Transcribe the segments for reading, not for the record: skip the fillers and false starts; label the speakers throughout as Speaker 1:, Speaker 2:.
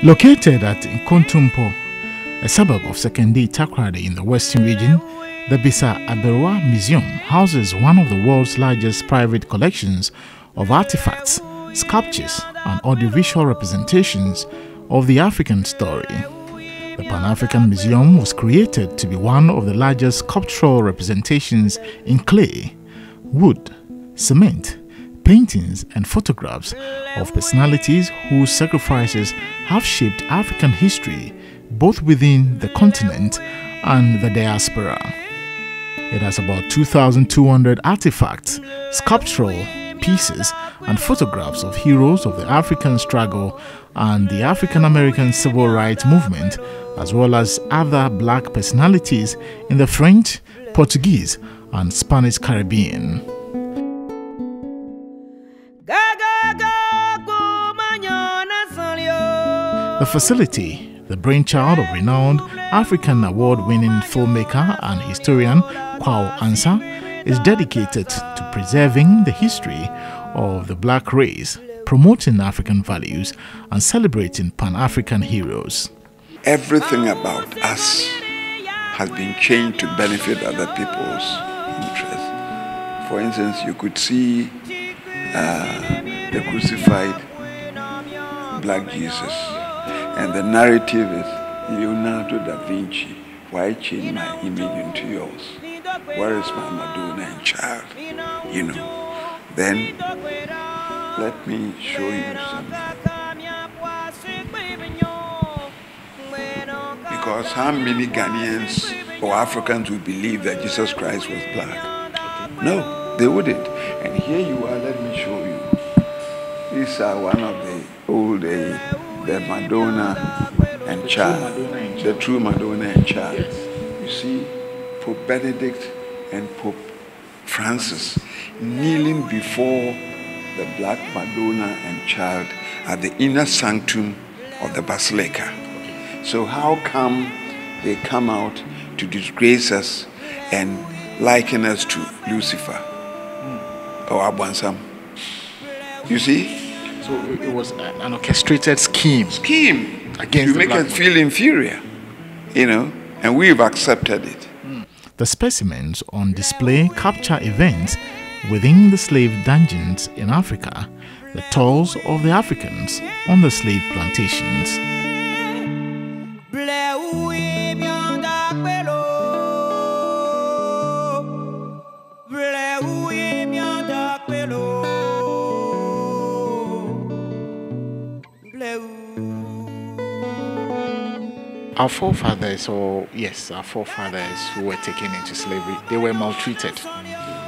Speaker 1: Located at Nkontumpo, a suburb of Sekende Takoradi in the Western region, the Nana Aduah Museum houses one of the world's largest private collections of artifacts, sculptures, and audiovisual representations of the African story. The Pan-African Museum was created to be one of the largest sculptural representations in clay, wood, cement, paintings, and photographs of personalities whose sacrifices have shaped African history both within the continent and the diaspora. It has about 2,200 artifacts, sculptural pieces, and photographs of heroes of the African struggle and the African-American civil rights movement, as well as other black personalities in the French, Portuguese, and Spanish Caribbean. The facility, the brainchild of renowned African award-winning filmmaker and historian Kwao Ansa, is dedicated to preserving the history of the black race, promoting African values, and celebrating Pan-African heroes.
Speaker 2: Everything about us has been changed to benefit other people's interests. For instance, you could see the crucified black Jesus, and the narrative is Leonardo da Vinci, why change my image into yours? Where is my Madonna and child? You know. Then let me show you something. Because how many Ghanaians or Africans would believe that Jesus Christ was black? No, they wouldn't. And here you are, let me show you. These are one of the old, the Madonna and child. The true Madonna and child. Yes. You see, Pope Benedict and Pope Francis kneeling before the black Madonna and child at the inner sanctum of the basilica. So how come they come out to disgrace us and liken us to Lucifer or Abansam? You see?
Speaker 1: So it was an orchestrated scheme.
Speaker 2: Against to make us feel inferior, you know, and we've accepted it.
Speaker 1: The specimens on display capture events within the slave dungeons in Africa, the toils of the Africans on the slave plantations. Our forefathers who were taken into slavery, they were maltreated,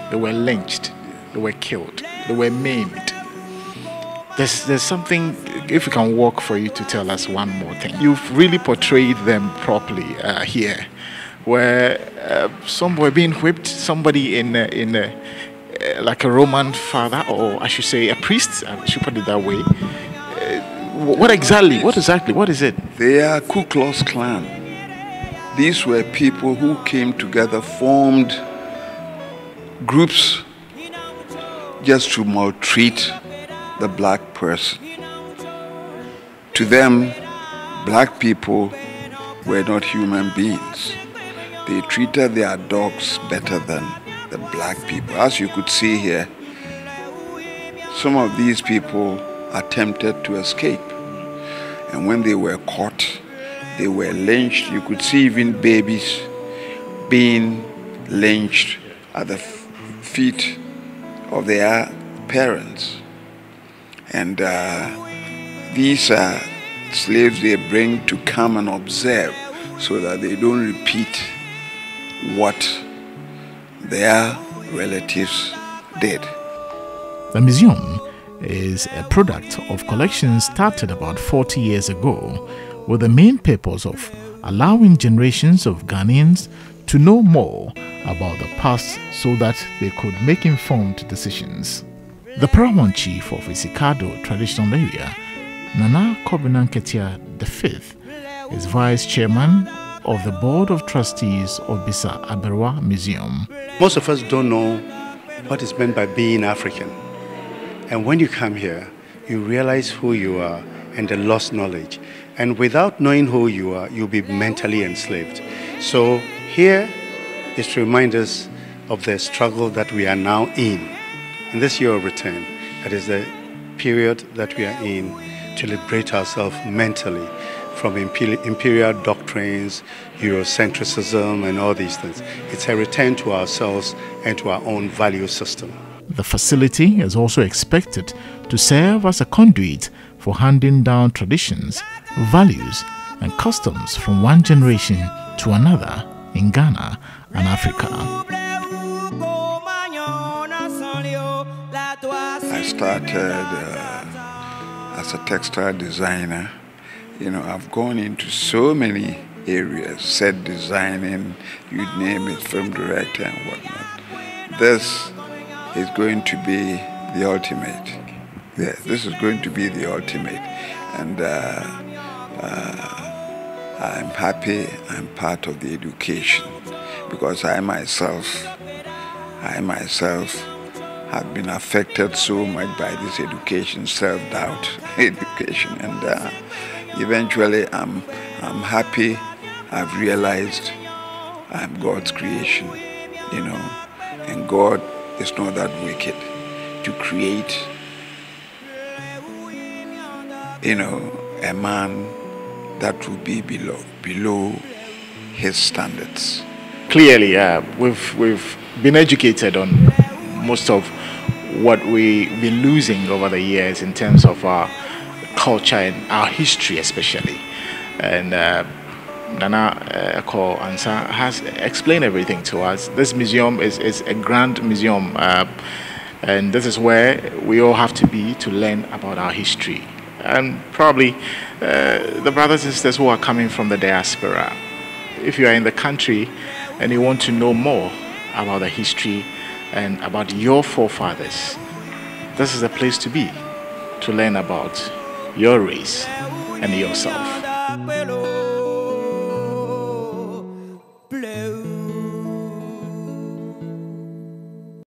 Speaker 1: they were lynched, they were killed, they were maimed. There's something, if we can walk for you to tell us one more thing. You've really portrayed them properly here, where some were being whipped, somebody in like a Roman father, or I should say a priest, I should put it that way. What exactly is it?
Speaker 2: They are Ku Klux Klan. These were people who came together, formed groups just to maltreat the black person. To them, black people were not human beings. They treated their dogs better than the black people. As you could see here, some of these people attempted to escape. And when they were caught, they were lynched. You could see even babies being lynched at the feet of their parents. And these are slaves they bring to come and observe so that they don't repeat what their relatives did.
Speaker 1: The museum is a product of collections started about 40 years ago with the main purpose of allowing generations of Ghanaians to know more about the past so that they could make informed decisions. The paramount chief of Isikado traditional area, Nana Aduah V, is vice chairman of the board of trustees of Nana Aduah Museum.
Speaker 3: Most of us don't know what is meant by being African. And when you come here, you realize who you are and the lost knowledge. And without knowing who you are, you'll be mentally enslaved. So here is to remind us of the struggle that we are now in this year of return. That is the period that we are in to liberate ourselves mentally from imperial doctrines, Eurocentrism, and all these things. It's a return to ourselves and to our own value system.
Speaker 1: The facility is also expected to serve as a conduit for handing down traditions, values, and customs from one generation to another in Ghana and Africa.
Speaker 2: I started as a textile designer. I've gone into so many areas, set designing, you name it, film director and whatnot. This is going to be the ultimate. Yeah, this is going to be the ultimate. And I'm happy I'm part of the education, because I myself have been affected so much by this education, self-doubt education, and eventually I'm happy I've realized I'm God's creation, and God is not that wicked to create, a man that will be below his standards.
Speaker 1: Clearly, we've been educated on most of what we've been losing over the years in terms of our culture and our history especially. And Nana Aduah has explained everything to us. This museum is a grand museum, and this is where we all have to be to learn about our history. And probably the brothers and sisters who are coming from the diaspora, if you are in the country and you want to know more about the history and about your forefathers, this is the place to be, to learn about your race and yourself.